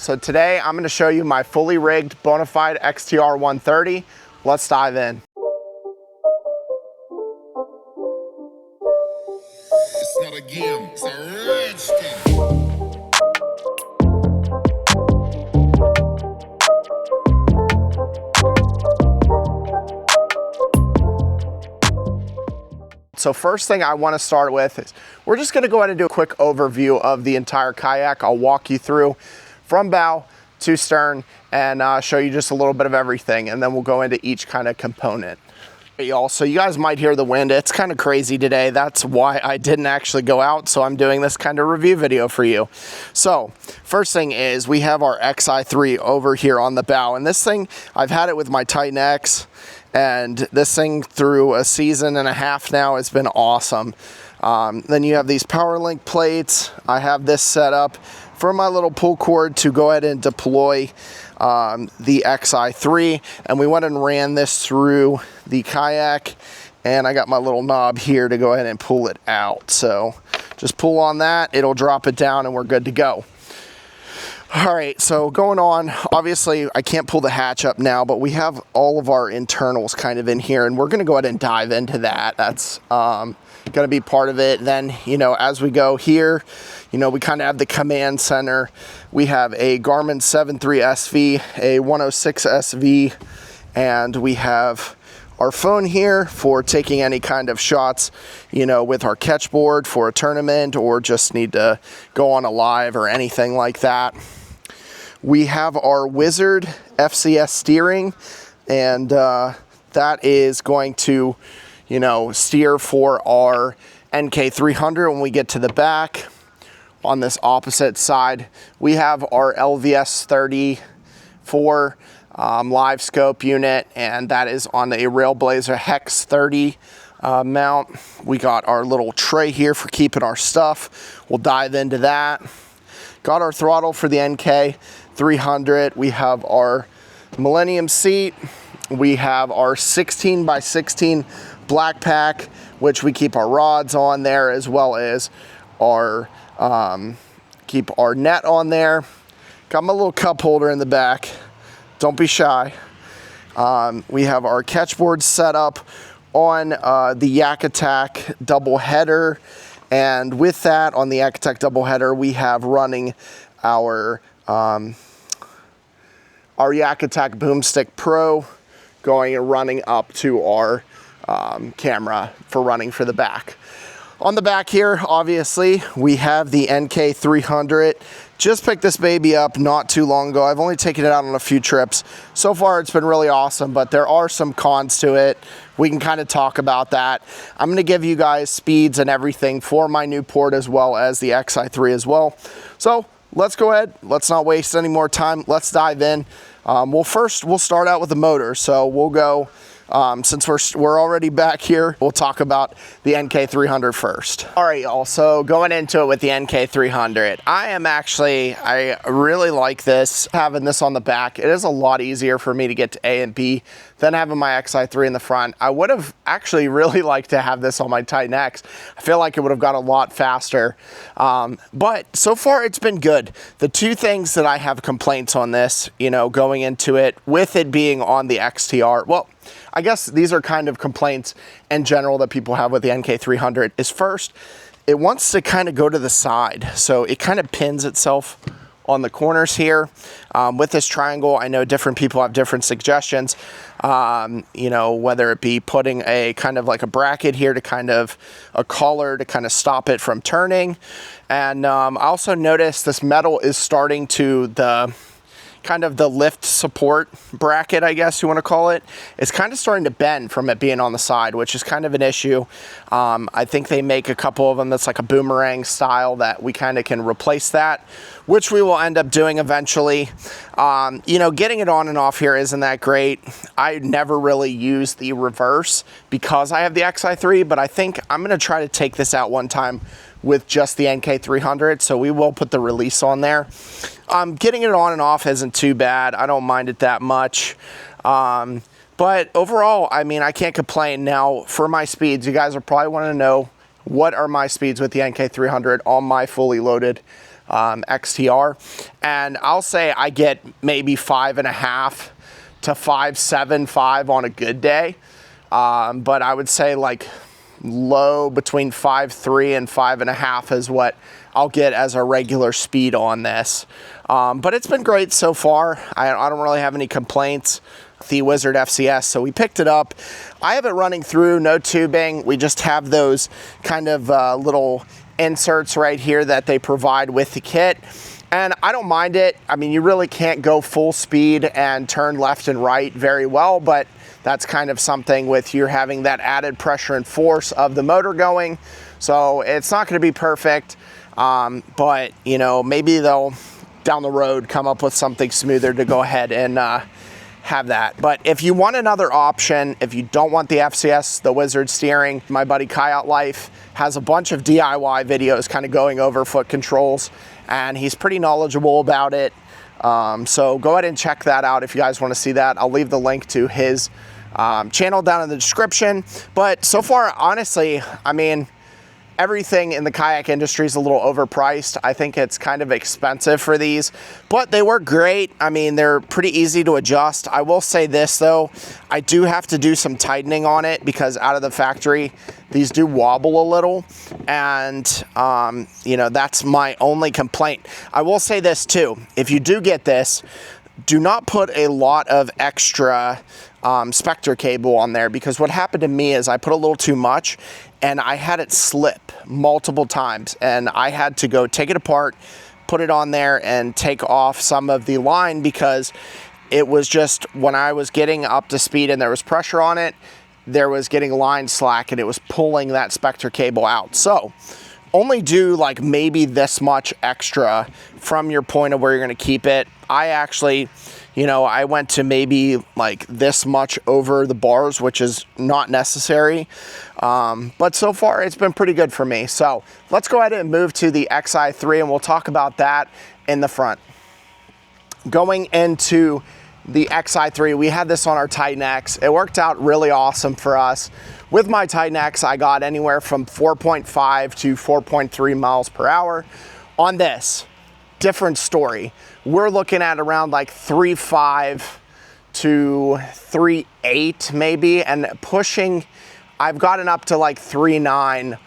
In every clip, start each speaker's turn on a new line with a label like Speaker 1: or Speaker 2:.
Speaker 1: So today I'm going to show you my fully rigged Bonafide XTR 130. Let's dive in.
Speaker 2: It's not a game, it's a rich thing.
Speaker 1: So first thing I want to start with is we're just going to go ahead and do a quick overview of the entire kayak. I'll walk you through from bow to stern and show you just a little bit of everything, and then we'll go into each kind of component. Hey y'all, so you guys might hear the wind. It's kind of crazy today. That's why I didn't actually go out, so I'm doing this kind of review video for you. So first thing is we have our XI3 over here on the bow, and this thing, I've had it with my Titan X, and this thing through a season and a half now has been awesome. Then you have these power link plates. I have this set up for my little pull cord to go ahead and deploy the XI3, and we went and ran this through the kayak, and I got my little knob here to go ahead and pull it out. So just pull on that, it'll drop it down, and we're good to go. All right, so going on, obviously I can't pull the hatch up now, but we have all of our internals kind of in here, and we're gonna go ahead and dive into that. That's gonna be part of it. Then, you know, as we go here, you know, we kind of have the command center. We have a Garmin 7.3 SV, a 106 SV, and we have our phone here for taking any kind of shots, you know, with our catch board for a tournament or just need to go on a live or anything like that. We have our Wizard FCS steering, and that is going to, you know, steer for our NK300 when we get to the back. On this opposite side, we have our LVS 34 live scope unit, and that is on a Railblazer Hex 30 mount. We got our little tray here for keeping our stuff. We'll dive into that. Got our throttle for the NK300. We have our Millennium seat. We have our 16 by 16 black pack, which we keep our rods on there, as well as our keep our net on there. Got my little cup holder in the back. Don't be shy. We have our catch board set up on the Yak Attack double header, and with that, on the Yak Attack double header, we have running our Yak Attack Boomstick Pro going and running up to our camera for running for the back. On the back here, obviously, we have the NK300. Just picked this baby up not too long ago. I've only taken it out on a few trips. So far, it's been really awesome, but there are some cons to it. We can kind of talk about that. I'm going to give you guys speeds and everything for my new port as well as the XI3 as well. So let's go ahead. Let's not waste any more time. Let's dive in. We'll start out with the motor. So we'll go, since we're already back here, we'll talk about the NK300 first. All right, y'all, so going into it with the NK300, I really like this, having this on the back. It is a lot easier for me to get to A and B than having my XI3 in the front. I would have actually really liked to have this on my Titan X. I feel like it would have gone a lot faster, but so far it's been good. The two things that I have complaints on this, you know, going into it, with it being on the XTR, well, I guess these are kind of complaints in general that people have with the NK300, is first, it wants to kind of go to the side. So it kind of pins itself on the corners here. With this triangle, I know different people have different suggestions, you know, whether it be putting a kind of like a bracket here to kind of a collar to kind of stop it from turning. And I also noticed this metal is starting to, kind of the lift support bracket, I guess you want to call it, is kind of starting to bend from it being on the side, which is kind of an issue. I think they make a couple of them that's like a boomerang style that we kind of can replace that, which we will end up doing eventually. You know, getting it on and off here isn't that great. I never really use the reverse because I have the XI3, but I think I'm going to try to take this out one time with just the NK300, so we will put the release on there. Getting it on and off isn't too bad. I don't mind it that much. But overall, I mean, I can't complain. Now, for my speeds, you guys are probably wanting to know what are my speeds with the NK300 on my fully loaded XTR, and I'll say I get maybe 5.5 to 5.75 on a good day, but I would say like low between 5.3 and 5.5 is what I'll get as a regular speed on this. But it's been great so far. I don't really have any complaints. The Wizard FCS, so we picked it up. I have it running through, no tubing. We just have those kind of little inserts right here that they provide with the kit, and I don't mind it. I mean, you really can't go full speed and turn left and right very well, but that's kind of something with you having that added pressure and force of the motor going. So it's not going to be perfect, but you know, maybe they'll down the road come up with something smoother to go ahead and have that. But if you want another option, if you don't want the FCS, the Wizard steering, my buddy Kayak Life has a bunch of DIY videos kind of going over foot controls, and he's pretty knowledgeable about it. So go ahead and check that out if you guys want to see that. I'll leave the link to his channel down in the description. But so far, honestly, I mean, everything in the kayak industry is a little overpriced. I think it's kind of expensive for these, but they work great. I mean, they're pretty easy to adjust. I will say this though, I do have to do some tightening on it because out of the factory, these do wobble a little, and you know, that's my only complaint. I will say this too, if you do get this, do not put a lot of extra Spectre cable on there, because what happened to me is I put a little too much and I had it slip multiple times, and I had to go take it apart, put it on there, and take off some of the line, because it was just when I was getting up to speed and there was pressure on it, there was getting line slack and it was pulling that Spectre cable out. So only do like maybe this much extra from your point of where you're going to keep it. I actually, you know, I went to maybe like this much over the bars, which is not necessary. But so far it's been pretty good for me. So let's go ahead and move to the XI3 and we'll talk about that in the front. Going into the XI3, we had this on our Titan X. It worked out really awesome for us. With my Titan X, I got anywhere from 4.5 to 4.3 miles per hour. On this, different story. We're looking at around like 3.5 to 3.8 maybe, and pushing, I've gotten up to like 3.9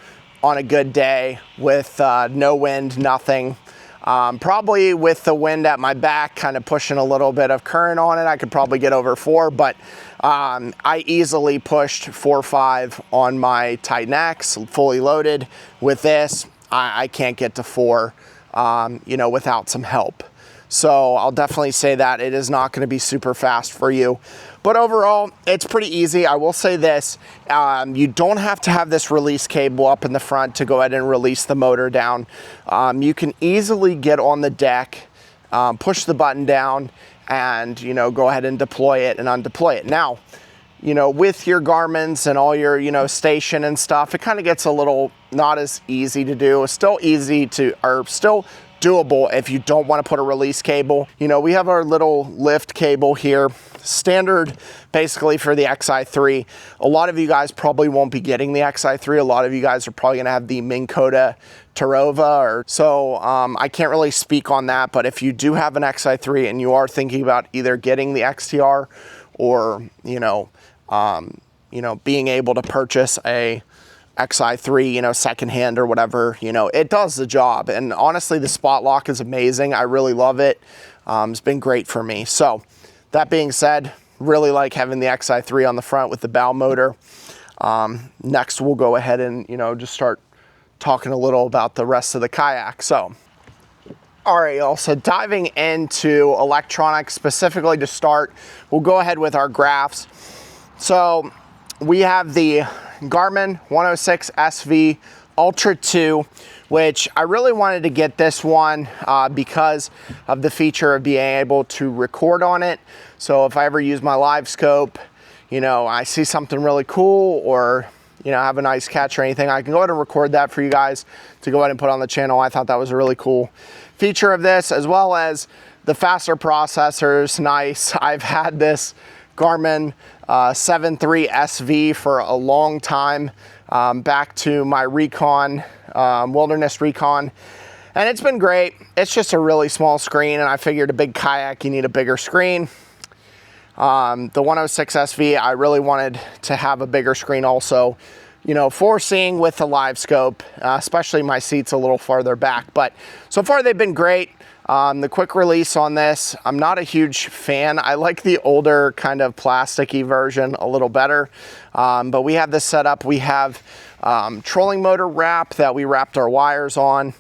Speaker 1: on a good day with no wind, nothing. Probably with the wind at my back kind of pushing a little bit of current on it, I could probably get over 4, but I easily pushed 4.5 on my Titan X fully loaded. With this, I can't get to 4, you know, without some help. So I'll definitely say that it is not going to be super fast for you. But overall, it's pretty easy. I will say this, you don't have to have this release cable up in the front to go ahead and release the motor down. You can easily get on the deck, push the button down, and, you know, go ahead and deploy it and undeploy it. Now, you know, with your Garmin's and all your, you know, station and stuff, it kind of gets a little not as easy to do. It's still easy to, or still doable if you don't want to put a release cable. You know, we have our little lift cable here, standard basically for the XI3. A lot of you guys probably won't be getting the XI3. A lot of you guys are probably going to have the Minn Kota Tarova, or so I can't really speak on that, but if you do have an XI3 and you are thinking about either getting the XTR or, you know, being able to purchase a XI3, you know, secondhand or whatever, you know, it does the job. And honestly, the spot lock is amazing. I really love it. It's been great for me. So that being said, really like having the XI3 on the front with the bow motor. Next, we'll go ahead and, you know, just start talking a little about the rest of the kayak. So, all right, y'all, so diving into electronics specifically to start, we'll go ahead with our graphs. So we have the Garmin 106 SV Ultra 2, which I really wanted to get this one because of the feature of being able to record on it. So if I ever use my live scope, you know, I see something really cool, or, you know, have a nice catch or anything, I can go ahead and record that for you guys to go ahead and put on the channel. I thought that was a really cool feature of this, as well as the faster processors. Nice. I've had this Garmin 7.3 SV for a long time, back to my Recon, Wilderness Recon. And it's been great. It's just a really small screen, and I figured a big kayak, you need a bigger screen. The 106 SV, I really wanted to have a bigger screen also, you know, for seeing with the live scope, especially my seat's a little farther back. But so far they've been great. The quick release on this, I'm not a huge fan. I like the older kind of plasticky version a little better. But we have this set up. We have trolling motor wrap that we wrapped our wires on.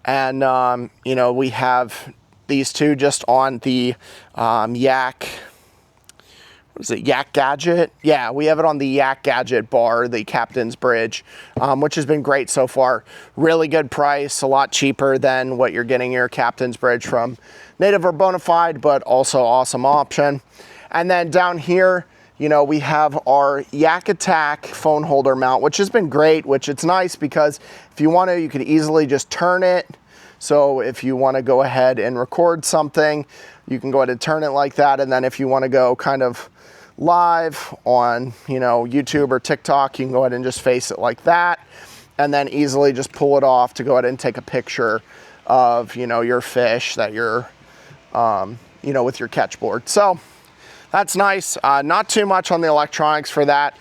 Speaker 1: And, you know, we have these two just on the Yak. What is it, Yak Gadget? Yeah, we have it on the Yak Gadget bar, the Captain's Bridge, which has been great so far. Really good price, a lot cheaper than what you're getting your Captain's Bridge from Native or Bonafide, but also awesome option. And then down here, you know, we have our Yak Attack phone holder mount, which has been great, which it's nice because if you want to, you could easily just turn it. So if you want to go ahead and record something, you can go ahead and turn it like that. And then if you want to go kind of live on, you know, YouTube or TikTok, you can go ahead and just face it like that, and then easily just pull it off to go ahead and take a picture of, you know, your fish that you're, you know, with your catch board. So that's nice. Not too much on the electronics for that.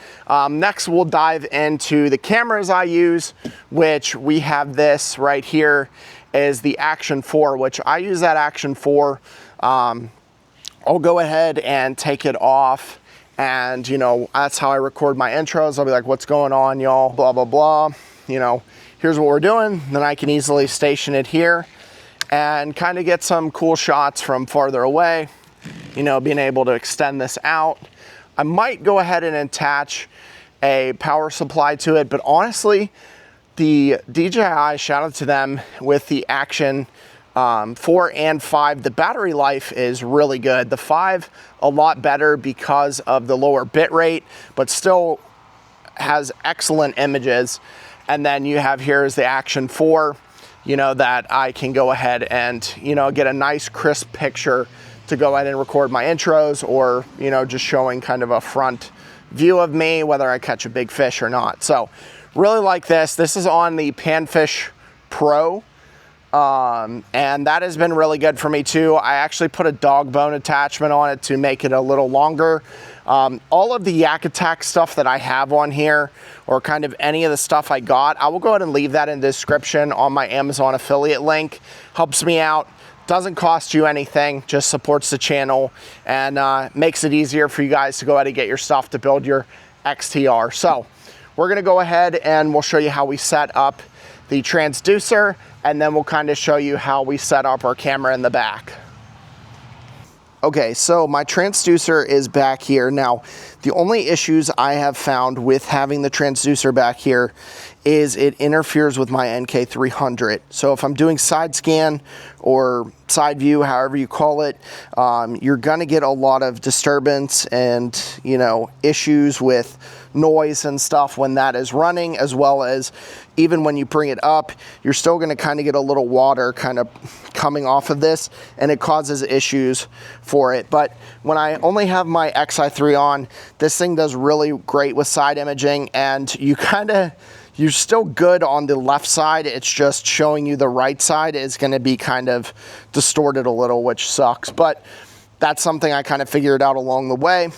Speaker 1: Next, we'll dive into the cameras I use, which we have this right here is the Action 4, which I use that Action 4. I'll go ahead and take it off, and you know, that's how I record my intros. I'll be like, what's going on, y'all, blah blah blah, you know, here's what we're doing. Then I can easily station it here and kind of get some cool shots from farther away, you know, being able to extend this out. I might go ahead and attach a power supply to it, but honestly, the DJI, shout out to them, with the Action 4 and 5, the battery life is really good. The 5 a lot better because of the lower bit rate, but still has excellent images. And then you have here is the Action 4, you know, that I can go ahead and, you know, get a nice crisp picture to go ahead and record my intros, or, you know, just showing kind of a front view of me, whether I catch a big fish or not. So really like this. This is on the Panfish Pro. And that has been really good for me too. I actually put a dog bone attachment on it to make it a little longer. All of the Yak Attack stuff that I have on here, or kind of any of the stuff I got, I will go ahead and leave that in the description on my Amazon affiliate link. Helps me out. Doesn't cost you anything, just supports the channel, and makes it easier for you guys to go ahead and get your stuff to build your XTR. So we're gonna go ahead and we'll show you how we set up the transducer, and then we'll kind of show you how we set up our camera in the back. Okay, so my transducer is back here. Now, the only issues I have found with having the transducer back here is it interferes with my NK300. So if I'm doing side scan or side view, however you call it, you're gonna get a lot of disturbance and, you know, issues with noise and stuff when that is running, as well as even when you bring it up, you're still gonna kind of get a little water kind of coming off of this, and it causes issues for it. But when I only have my XI3 on, this thing does really great with side imaging, and you're still good on the left side. It's just showing you the right side is gonna be kind of distorted a little, which sucks. But that's something I kind of figured out along the way.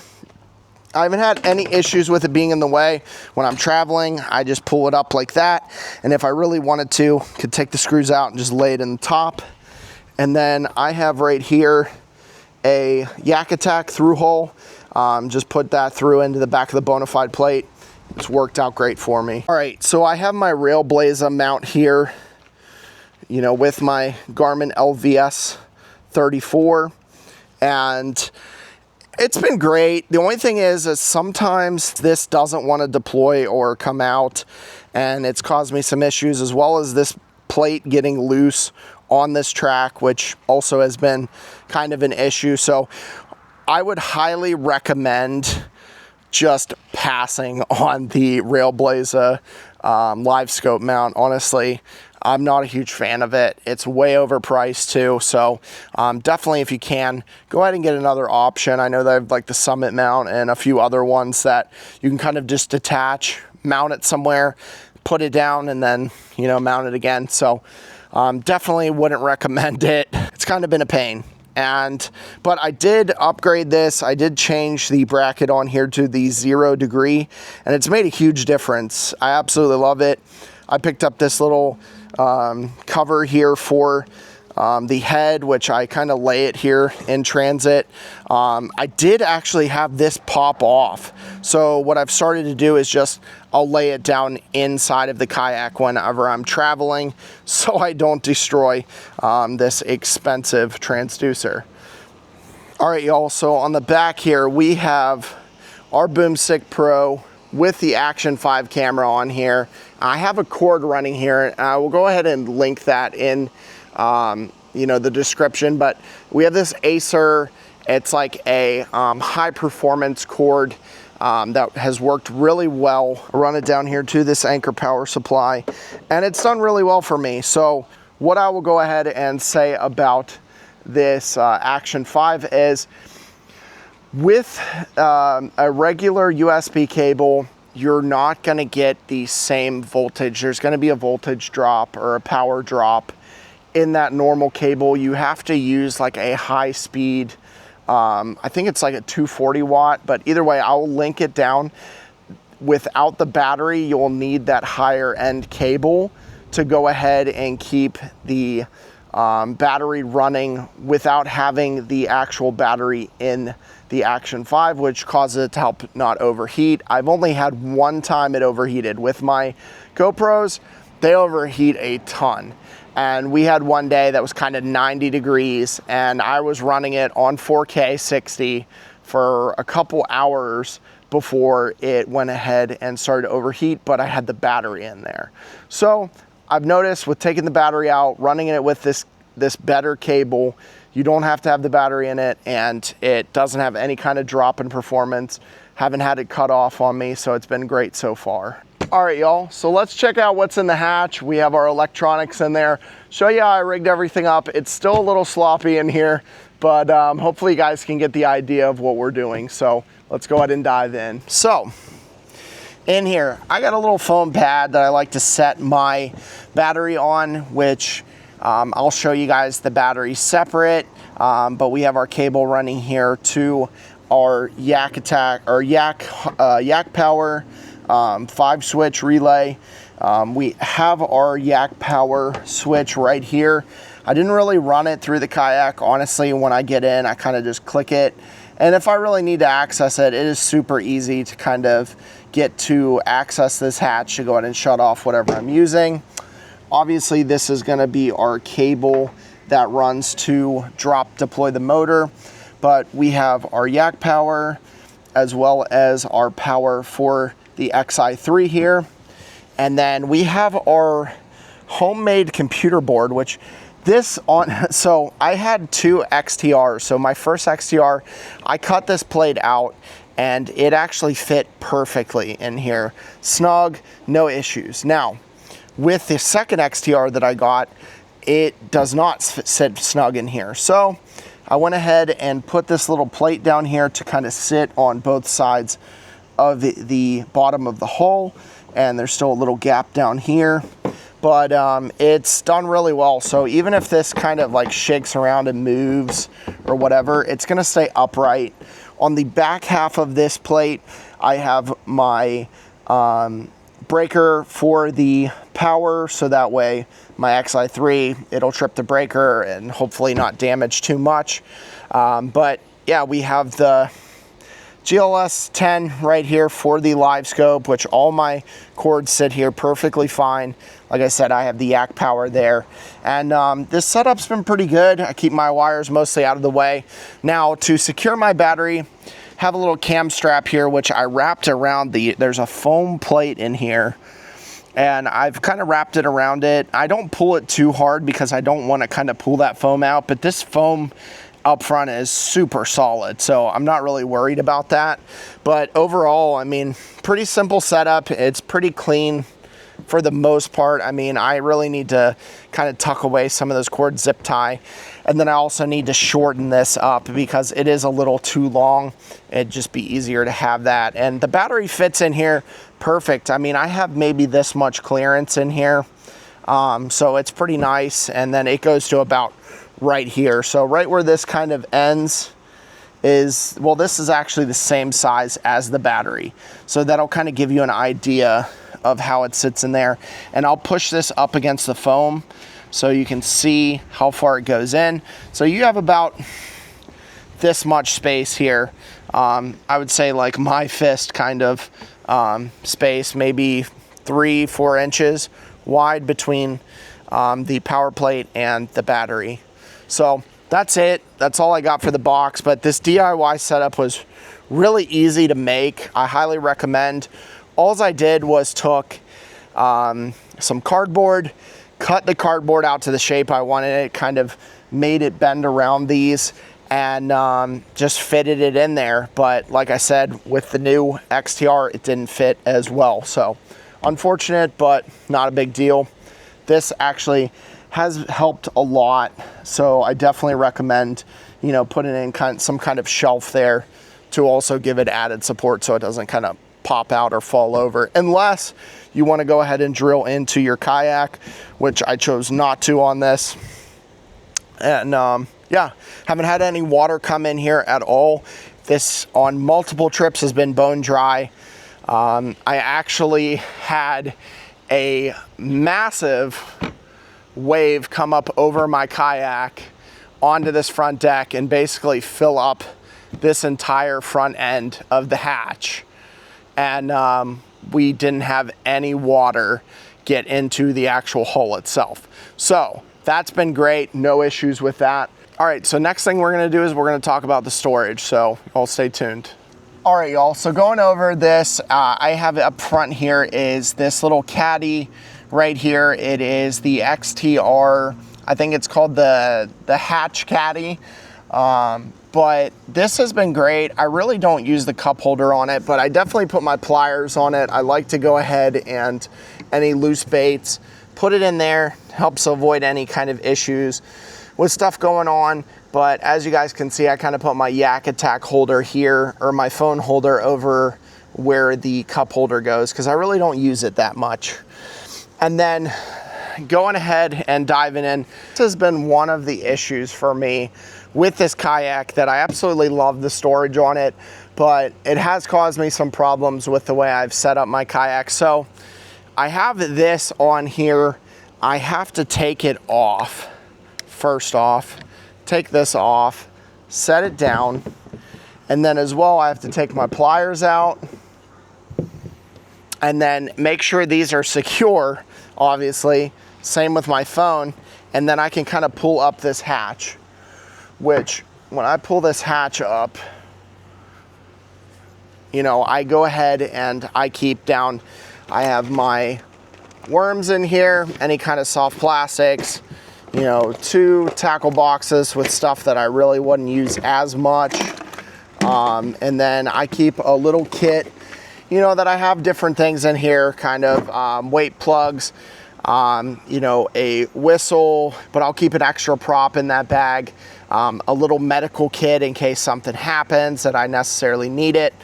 Speaker 1: I haven't had any issues with it being in the way. When I'm traveling, I just pull it up like that. And if I really wanted to, could take the screws out and just lay it in the top. And then I have right here a Yak Attack through hole. Just put that through into the back of the Bonafide plate. It's worked out great for me. All right, so I have my Railblaza mount here, you know, with my Garmin LVS 34, and it's been great. The only thing is sometimes this doesn't want to deploy or come out, and it's caused me some issues, as well as this plate getting loose on this track, which also has been kind of an issue. So I would highly recommend just passing on the Railblaza live scope mount. Honestly, I'm not a huge fan of it. It's way overpriced too. So definitely, if you can, go ahead and get another option. I know they have like the Summit mount and a few other ones that you can kind of just detach, mount it somewhere, put it down, and then, you know, mount it again. So Definitely wouldn't recommend it. It's kind of been a pain. But I did upgrade this. I did change the bracket on here to the 0 degree, and it's made a huge difference. I absolutely love it. I picked up this little cover here for the head, which I kind of lay it here in transit. I did actually have this pop off. So what I've started to do is just, I'll lay it down inside of the kayak whenever I'm traveling so I don't destroy this expensive transducer. All right, y'all, so on the back here, we have our Boomstick Pro with the Action 5 camera on here. I have a cord running here, and I will go ahead and link that in the description, but we have this Acer. It's like a high performance cord that has worked really well. I run it down here to this Anchor power supply, and it's done really well for me. So what I will go ahead and say about this Action 5 is, with a regular USB cable, you're not going to get the same voltage. There's going to be a voltage drop or a power drop in that normal cable. You have to use like a high speed, I think it's like a 240 watt, but either way, I'll link it down. Without the battery, you'll need that higher end cable to go ahead and keep the battery running without having the actual battery in the Action 5, which causes it to help not overheat. I've only had one time it overheated. With my GoPros, they overheat a ton. And we had one day that was kind of 90 degrees, and I was running it on 4K 60 for a couple hours before it went ahead and started to overheat, but I had the battery in there. So I've noticed with taking the battery out, running it with this better cable, you don't have to have the battery in it, and it doesn't have any kind of drop in performance. Haven't had it cut off on me, so it's been great so far. All right, y'all, so let's check out what's in the hatch. We have our electronics in there. Show you how I rigged everything up. It's still a little sloppy in here, but hopefully you guys can get the idea of what we're doing. So let's go ahead and dive in. So in here, I got a little foam pad that I like to set my battery on, which I'll show you guys the battery separate, but we have our cable running here to our Yak Power 5-switch relay. We have our Yak Power switch right here. I didn't really run it through the kayak. Honestly, when I get in, I kind of just click it. And if I really need to access it, it is super easy to kind of get to access this hatch to go ahead and shut off whatever I'm using. Obviously, this is going to be our cable that runs to deploy the motor. But we have our Yak Power as well as our power for the XI3 here. And then we have our homemade computer board, which so I had 2 XTRs. So my first XTR, I cut this plate out and it actually fit perfectly in here. Snug, no issues. Now, with the second XTR that I got, it does not sit snug in here. So I went ahead and put this little plate down here to kind of sit on both sides of the bottom of the hull, and there's still a little gap down here, but it's done really well. So even if this kind of like shakes around and moves or whatever, it's gonna stay upright. On the back half of this plate, I have my breaker for the power, so that way my XI3, it'll trip the breaker and hopefully not damage too much. But yeah, we have the GLS 10 right here for the live scope, which all my cords sit here perfectly fine. Like I said, I have the Yak Power there. And this setup's been pretty good. I keep my wires mostly out of the way. Now, to secure my battery, have a little cam strap here, which I wrapped around there's a foam plate in here, and I've kind of wrapped it around it. I don't pull it too hard because I don't want to kind of pull that foam out, but this foam up front is super solid, so I'm not really worried about that. But overall, I mean, pretty simple setup. It's pretty clean for the most part. I mean, I really need to kind of tuck away some of those cords, zip tie, and then I also need to shorten this up because it is a little too long. It'd just be easier to have that. And the battery fits in here perfect. I mean, I have maybe this much clearance in here. So it's pretty nice. And then it goes to about right here. So right where this kind of ends is, well, this is actually the same size as the battery. So that'll kind of give you an idea of how it sits in there. And I'll push this up against the foam so you can see how far it goes in. So you have about this much space here. I would say like my fist kind of space, maybe 3-4 inches wide between the power plate and the battery. So that's it. That's all I got for the box. But this DIY setup was really easy to make. I highly recommend. All I did was took some cardboard, cut the cardboard out to the shape I wanted it, kind of made it bend around these, and just fitted it in there. But like I said, with the new XTR, it didn't fit as well. So unfortunate, but not a big deal. This actually has helped a lot. So I definitely recommend, you know, putting in some kind of shelf there to also give it added support so it doesn't kind of pop out or fall over, unless you want to go ahead and drill into your kayak, which I chose not to on this. And yeah, haven't had any water come in here at all. This on multiple trips has been bone dry. I actually had a massive wave come up over my kayak onto this front deck and basically fill up this entire front end of the hatch. And we didn't have any water get into the actual hull itself. So that's been great, no issues with that. All right, so next thing we're gonna do is we're gonna talk about the storage, so all stay tuned. All right, y'all, so going over this, I have up front here is this little caddy right here. It is the XTR, I think it's called the hatch caddy. But this has been great. I really don't use the cup holder on it, but I definitely put my pliers on it. I like to go ahead and any loose baits, put it in there, helps avoid any kind of issues with stuff going on. But as you guys can see, I kind of put my Yak Attack holder here, or my phone holder over where the cup holder goes, because I really don't use it that much. And then going ahead and diving in, this has been one of the issues for me with this kayak, that I absolutely love the storage on it, but it has caused me some problems with the way I've set up my kayak. So I have this on here. I have to take it off. First off, take this off, set it down, and then as well I have to take my pliers out and then make sure these are secure, obviously. Same with my phone. And then I can kind of pull up this hatch, which when I pull this hatch up, you know, I go ahead and I keep down, I have my worms in here, any kind of soft plastics, you know, 2 tackle boxes with stuff that I really wouldn't use as much. And then I keep a little kit, you know, that I have different things in here, kind of weight plugs, you know, a whistle, but I'll keep an extra prop in that bag, a little medical kit in case something happens that I necessarily need it,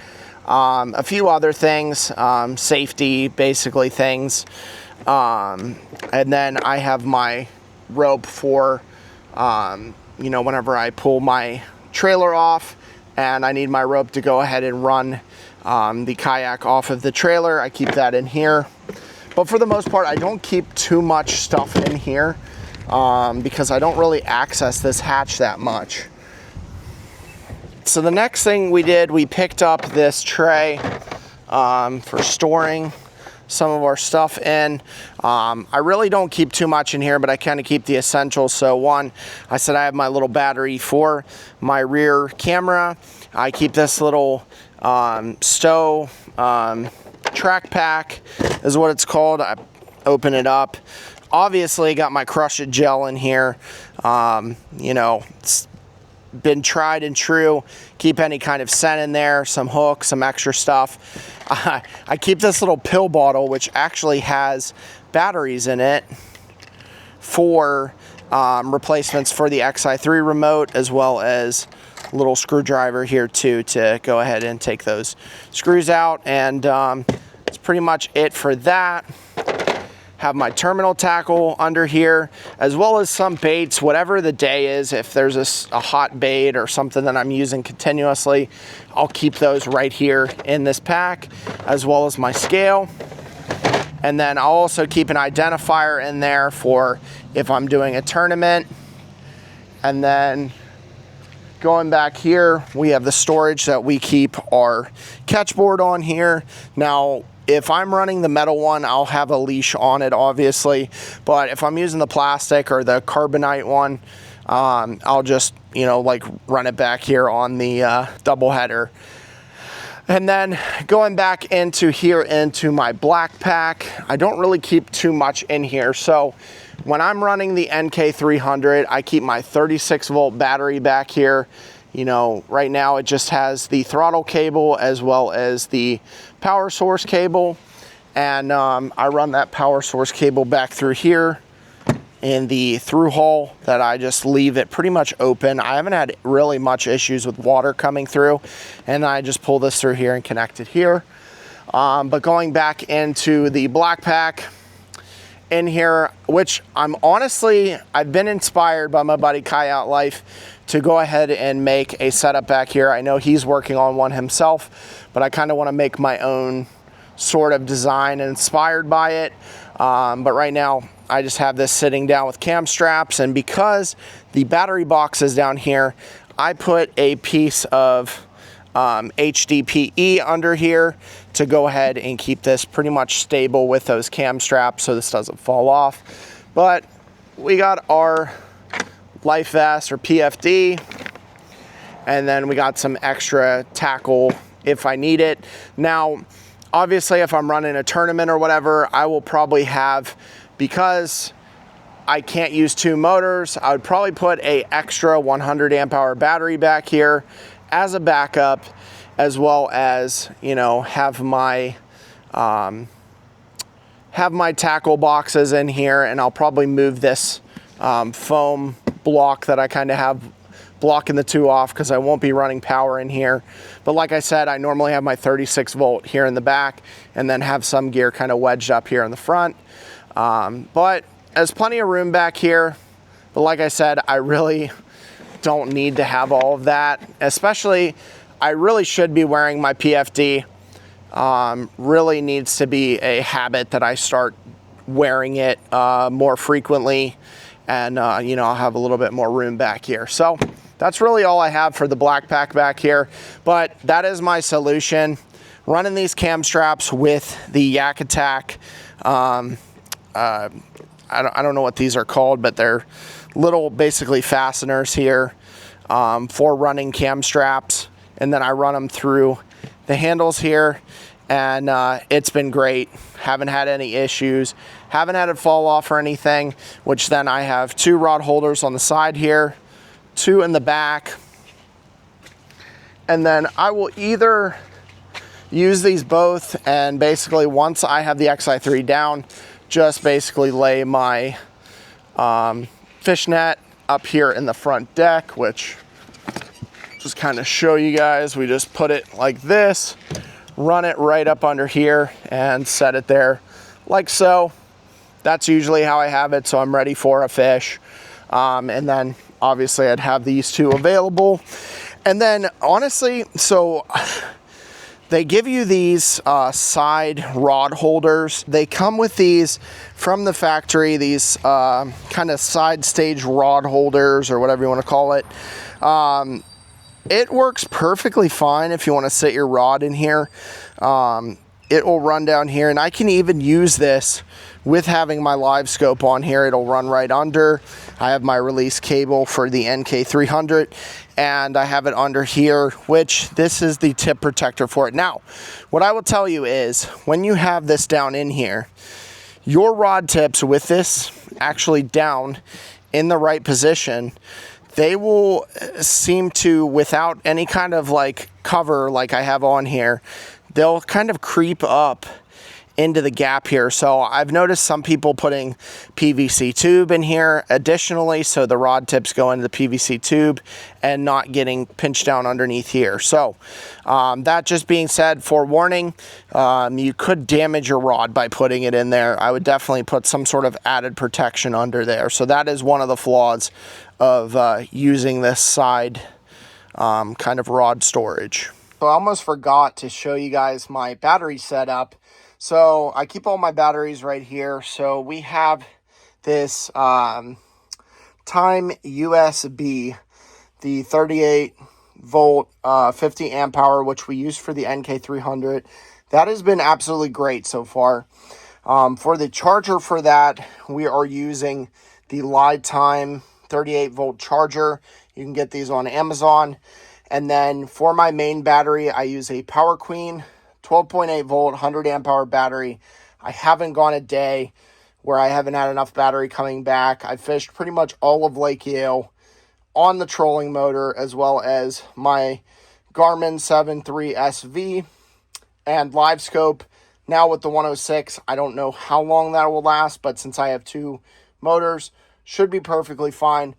Speaker 1: a few other things, safety, basically things, and then I have my rope for, you know, whenever I pull my trailer off and I need my rope to go ahead and run the kayak off of the trailer, I keep that in here. But for the most part, I don't keep too much stuff in here because I don't really access this hatch that much. So the next thing we did, we picked up this tray for storing some of our stuff in. I really don't keep too much in here, but I kind of keep the essentials. So one, I said I have my little battery for my rear camera. I keep this little stow track pack is what it's called. I open it up. Obviously got my Crush It gel in here. You know, it's been tried and true. Keep any kind of scent in there, some hooks, some extra stuff. I keep this little pill bottle, which actually has batteries in it for replacements for the XI3 remote, as well as a little screwdriver here too to go ahead and take those screws out. And that's pretty much it for that. have my terminal tackle under here, as well as some baits, whatever the day is. If there's a hot bait or something that I'm using continuously, I'll keep those right here in this pack, as well as my scale. And then I'll also keep an identifier in there for if I'm doing a tournament. And then going back here, we have the storage that we keep our catch board on here. Now, if I'm running the metal one, I'll have a leash on it, obviously. But if I'm using the plastic or the carbonite one, I'll just, you know, like run it back here on the double header. And then going back into here into my black pack, I don't really keep too much in here. So when I'm running the NK300, I keep my 36 volt battery back here. You know, right now it just has the throttle cable as well as the power source cable. And I run that power source cable back through here in the through hole that I just leave it pretty much open. I haven't had really much issues with water coming through. And I just pull this through here and connect it here. But going back into the black pack, in here, which I've been inspired by my buddy Kayak Life to go ahead and make a setup back here. I know he's working on one himself, but I kind of want to make my own sort of design inspired by it. But right now I just have this sitting down with cam straps, and because the battery box is down here, I put a piece of HDPE under here to go ahead and keep this pretty much stable with those cam straps so this doesn't fall off. But we got our life vest or PFD, and then we got some extra tackle if I need it. Now, obviously, if I'm running a tournament or whatever, I will probably have, because I can't use two motors, I would probably put a extra 100 amp hour battery back here as a backup, as well as, you know, have my tackle boxes in here, and I'll probably move this foam block that I kind of have blocking the two off because I won't be running power in here. But like I said, I normally have my 36 volt here in the back and then have some gear kind of wedged up here in the front. But there's plenty of room back here. But like I said, I really don't need to have all of that, especially I really should be wearing my PFD. Really needs to be a habit that I start wearing it more frequently, and you know, I'll have a little bit more room back here. So that's really all I have for the black pack back here, but that is my solution. Running these cam straps with the Yak Attack, I don't know what these are called, but they're little basically fasteners here for running cam straps, and then I run them through the handles here, and it's been great. Haven't had any issues, haven't had it fall off or anything, which then I have two rod holders on the side here, two in the back, and then I will either use these both, and basically once I have the XI3 down, just basically lay my fishnet up here in the front deck, which just kind of show you guys, we just put it like this, run it right up under here and set it there like so. That's usually how I have it, so I'm ready for a fish. And then obviously I'd have these two available. And then honestly, so they give you these side rod holders. They come with these from the factory, these kind of side stage rod holders or whatever you want to call it. It works perfectly fine if you want to sit your rod in here. It will run down here, and I can even use this with having my live scope on here. It'll run right under. I have my release cable for the NK300, and I have it under here, which this is the tip protector for it. Now, what I will tell you is when you have this down in here, your rod tips with this actually down in the right position, they will seem to, without any kind of like cover like I have on here, they'll kind of creep up into the gap here. So I've noticed some people putting PVC tube in here additionally, so the rod tips go into the PVC tube and not getting pinched down underneath here. So that just being said, forewarning, you could damage your rod by putting it in there. I would definitely put some sort of added protection under there. So that is one of the flaws of using this side kind of rod storage. So I almost forgot to show you guys my battery setup. So I keep all my batteries right here. So we have this Time USB, the 38 volt 50 amp hour, which we use for the NK300. That has been absolutely great so far. For the charger for that, we are using the Time 38 volt charger. You can get these on Amazon. And then for my main battery, I use a Power Queen 12.8 volt 100 amp hour battery. I haven't gone a day where I haven't had enough battery coming back. I fished pretty much all of Lake Yale on the trolling motor, as well as my Garmin 7.3 SV and live scope. Now with the 106, I don't know how long that will last, but since I have two motors, should be perfectly fine.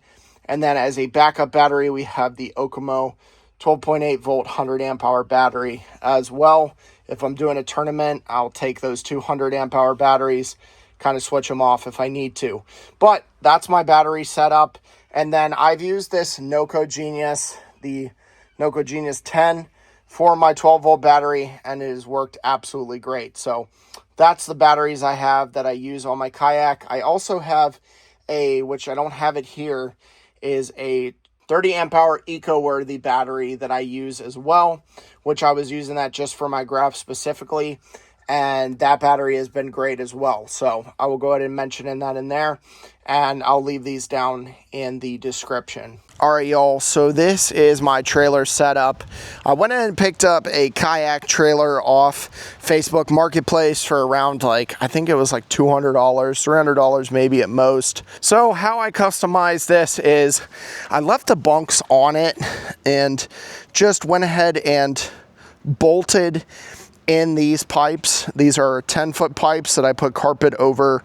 Speaker 1: And then as a backup battery, we have the Okemo 12.8 volt 100 amp hour battery as well. If I'm doing a tournament, I'll take those 200 amp hour batteries, kind of switch them off if I need to. But that's my battery setup. And then I've used this Noco Genius, the Noco Genius 10 for my 12 volt battery, and it has worked absolutely great. So that's the batteries I have that I use on my kayak. I also have which I don't have it here, is a 30 amp hour eco-worthy battery that I use as well, which I was using that just for my graph specifically, and that battery has been great as well. So I will go ahead and mention that in there, and I'll leave these down in the description. All right, y'all, so this is my trailer setup. I went in and picked up a kayak trailer off Facebook Marketplace for around, like, I think it was like $200, $300 maybe at most. So how I customized this is I left the bunks on it and just went ahead and bolted in these pipes. These are 10-foot pipes that I put carpet over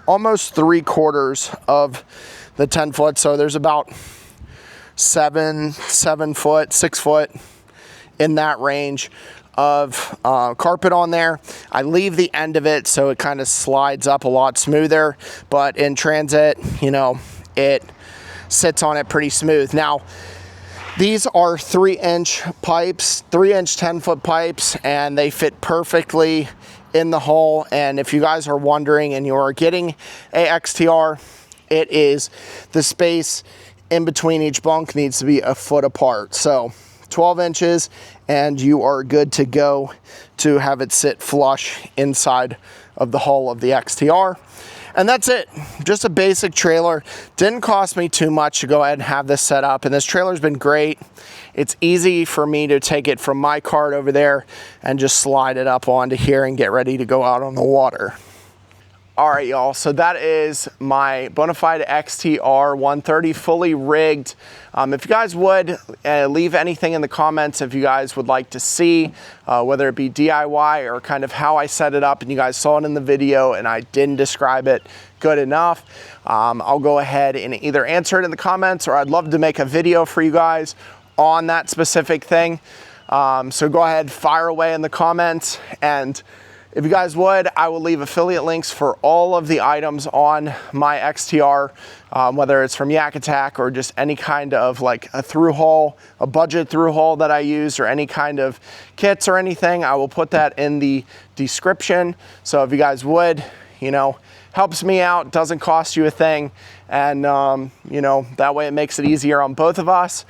Speaker 1: almost 3/4 of the 10 foot. So there's about 7 foot, 6 foot in that range of carpet on there. I leave the end of it so it kind of slides up a lot smoother, but in transit, you know, it sits on it pretty smooth. Now, these are 3-inch pipes, 3-inch 10-foot pipes, and they fit perfectly in the hole. And if you guys are wondering and you are getting a XTR, it is the space in between each bunk needs to be a foot apart. So 12 inches and you are good to go to have it sit flush inside of the hull of the XTR. And that's it, just a basic trailer. Didn't cost me too much to go ahead and have this set up, and this trailer's been great. It's easy for me to take it from my cart over there and just slide it up onto here and get ready to go out on the water. All right, y'all, so that is my Bonafide XTR 130 fully rigged. If you guys would leave anything in the comments if you guys would like to see, whether it be DIY or kind of how I set it up and you guys saw it in the video and I didn't describe it good enough, I'll go ahead and either answer it in the comments, or I'd love to make a video for you guys on that specific thing. So go ahead, fire away in the comments, and if you guys would, I will leave affiliate links for all of the items on my XTR, whether it's from Yak Attack or just any kind of like a through haul, a budget through haul that I use, or any kind of kits or anything. I will put that in the description. So if you guys would, you know, helps me out, doesn't cost you a thing. And, you know, that way it makes it easier on both of us.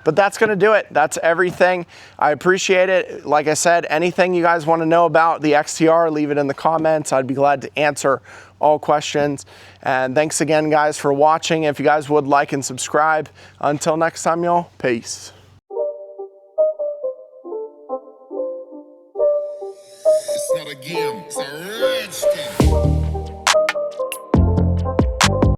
Speaker 1: But that's going to do it. That's everything. I appreciate it. Like I said, anything you guys want to know about the XTR, leave it in the comments. I'd be glad to answer all questions. And thanks again, guys, for watching. If you guys would like and subscribe. Until next time, y'all, peace.
Speaker 2: It's not a game, it's a rich thing.